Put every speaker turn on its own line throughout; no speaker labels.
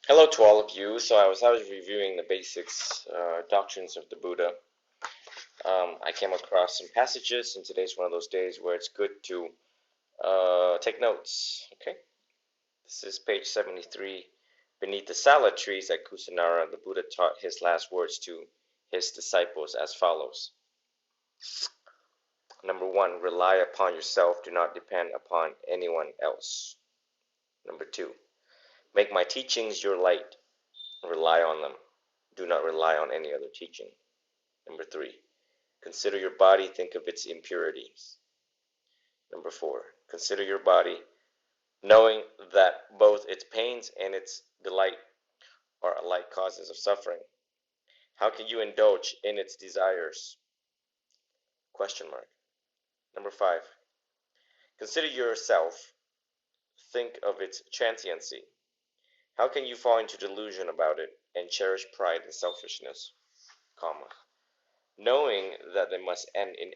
Hello to all of you. So I was reviewing the basics, doctrines of the Buddha. I came across some passages, and today's one of those days where it's good to take notes. Okay, this is page 73. Beneath the salad trees at Kusinara, the Buddha taught his last words to his disciples as follows. Number one, rely upon yourself. Do not depend upon anyone else. Number two, make my teachings your light. Rely on them. Do not rely on any other teaching. Number three, consider your body, think of its impurities. Number four, consider your body, knowing that both its pains and its delight are alike causes of suffering. How can you indulge in its desires? Question mark. Number five, consider yourself, think of its transiency. How can you fall into delusion about it and cherish pride and selfishness? Comma. Knowing that they must end in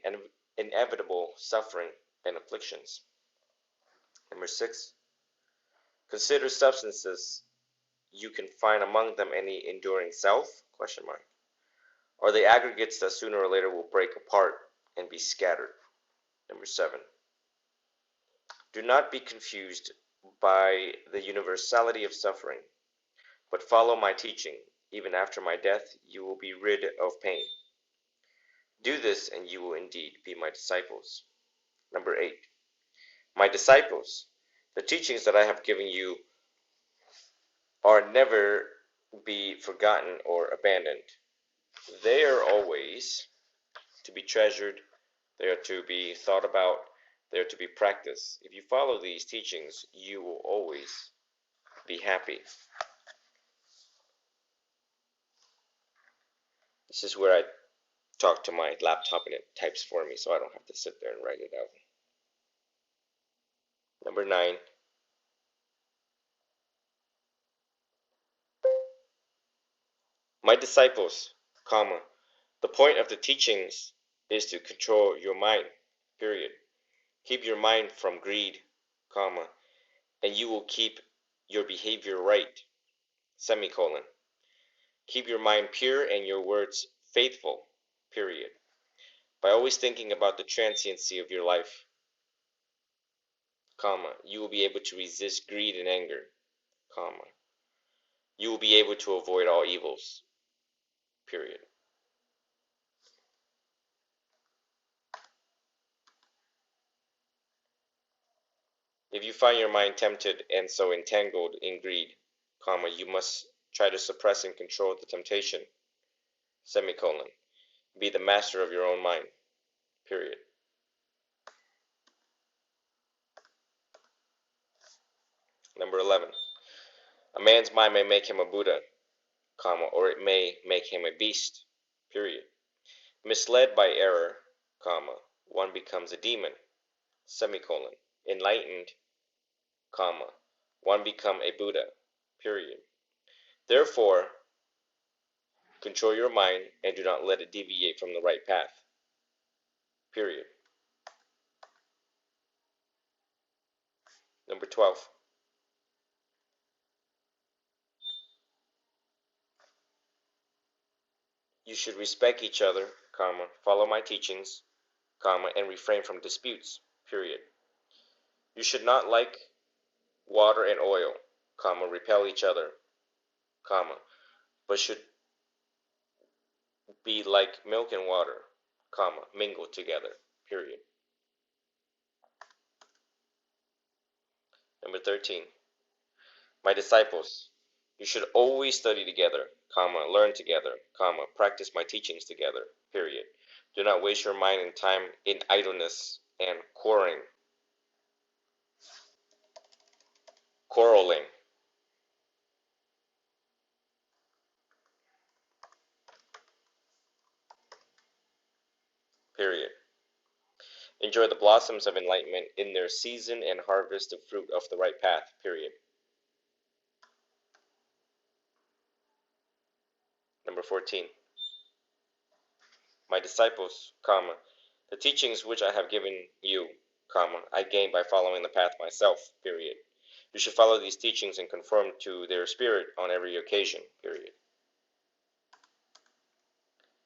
inevitable suffering and afflictions. Number six, consider substances you can find among them any enduring self? Question mark. Are they aggregates that sooner or later will break apart and be scattered? Number seven, do not be confused by the universality of suffering, but follow my teaching. Even after my death, you will be rid of pain. Do this, and you will indeed be my disciples. Number eight, my disciples, the teachings that I have given you are never be forgotten or abandoned. They are always to be treasured, they are to be thought about, they are to be practiced. If you follow these teachings, you will always be happy. This is where I talk to my laptop and it types for me so I don't have to sit there and write it out. Number nine, my disciples, comma, the point of the teachings is to control your mind, period. Keep your mind from greed, comma, and you will keep your behavior right, semicolon. Keep your mind pure and your words faithful, period. By always thinking about the transiency of your life, comma, you will be able to resist greed and anger, comma. You will be able to avoid all evils, period. If you find your mind tempted and so entangled in greed, comma, you must try to suppress and control the temptation, semicolon. Be the master of your own mind, period. Number 11. A man's mind may make him a Buddha, comma, or it may make him a beast, period. Misled by error, comma, one becomes a demon, semicolon. Enlightened, comma, one become a Buddha, period. Therefore, control your mind and do not let it deviate from the right path, period. Number 12. You should respect each other, comma, follow my teachings, comma, and refrain from disputes, period. You should not like water and oil, comma, repel each other, comma, but should be like milk and water, comma, mingle together, period. Number 13. My disciples, you should always study together, comma, learn together, comma, practice my teachings together, period. Do not waste your mind and time in idleness and quarreling, period. Enjoy the blossoms of enlightenment in their season and harvest the fruit of the right path, period. Number 14. My disciples, comma, the teachings which I have given you, comma, I gained by following the path myself, period. You should follow these teachings and conform to their spirit on every occasion, period.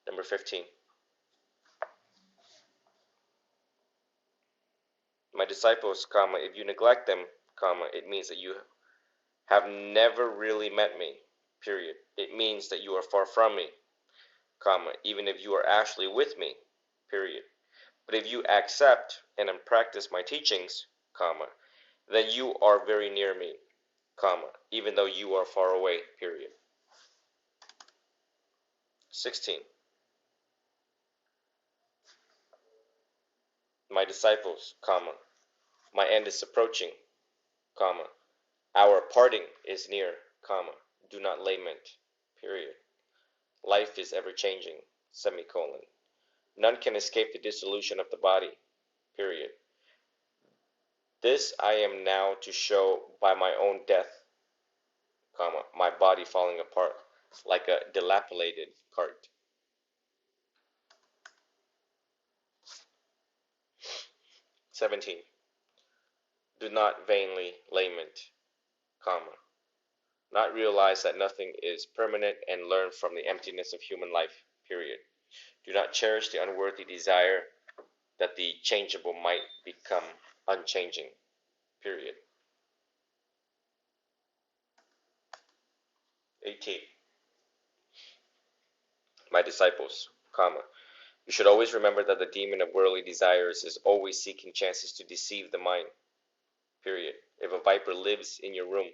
Number 15. My disciples, comma, if you neglect them, comma, it means that you have never really met me, period. It means that you are far from me, comma, even if you are actually with me, period. But if you accept and practice my teachings, comma, then you are very near me, comma, even though you are far away, period. 16. My disciples, comma, my end is approaching, comma, our parting is near, comma, do not lament, period. Life is ever changing, semicolon. None can escape the dissolution of the body, period. This I am now to show by my own death, comma, my body falling apart like a dilapidated cart. 17. Do not vainly lament, comma, not realize that nothing is permanent and learn from the emptiness of human life, period. Do not cherish the unworthy desire that the changeable might become unchanging, period. 18. My disciples, comma, you should always remember that the demon of worldly desires is always seeking chances to deceive the mind, period. If a viper lives in your room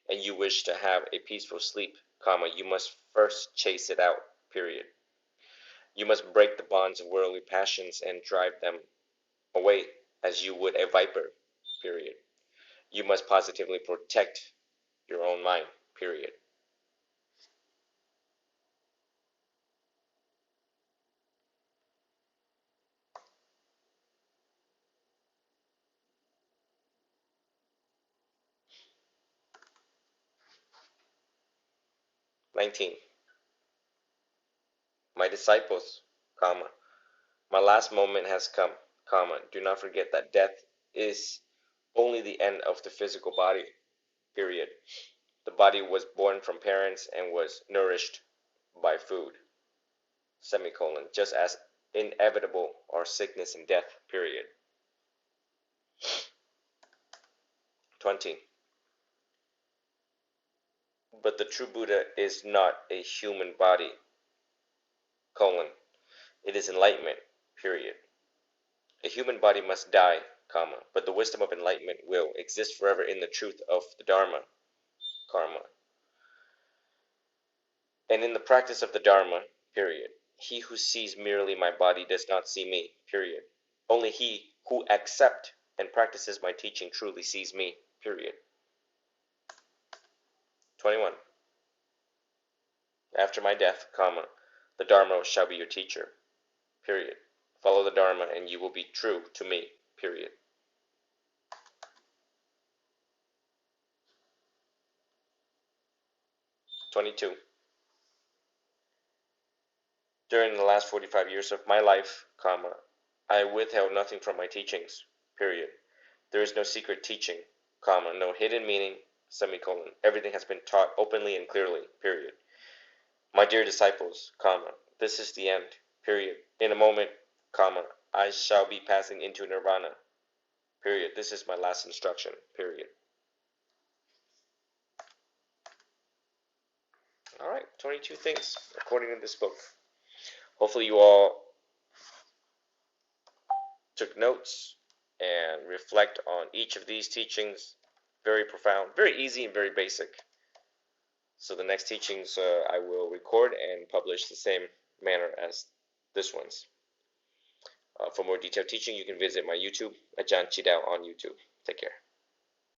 and you wish to have a peaceful sleep, comma, you must first chase it out, period. You must break the bonds of worldly passions and drive them away as you would a viper, period. You must positively protect your own mind, period. 19. My disciples, comma, my last moment has come, comma, do not forget that death is only the end of the physical body, period. The body was born from parents and was nourished by food, semicolon, just as inevitable are sickness and death, period. 20. But the true Buddha is not a human body, colon, it is enlightenment, period. A human body must die, comma, but the wisdom of enlightenment will exist forever in the truth of the Dharma, karma. And in the practice of the Dharma, period. He who sees merely my body does not see me, period. Only he who accepts and practices my teaching truly sees me, period. 21. After my death, comma, the Dharma shall be your teacher, period. Follow the Dharma and you will be true to me, period. 22. During the last 45 years of my life, comma, I withheld nothing from my teachings, period. There is no secret teaching, comma, no hidden meaning, semicolon. Everything has been taught openly and clearly, period. My dear disciples, comma, this is the end, period. In a moment, comma, I shall be passing into nirvana, period. This is my last instruction, period. All right, 22 things according to this book. Hopefully you all took notes and reflect on each of these teachings. Very profound, very easy, and very basic. So the next teachings I will record and publish the same manner as this one's. For more detailed teaching, you can visit my YouTube, Ajahn Chi Dao on YouTube. Take care.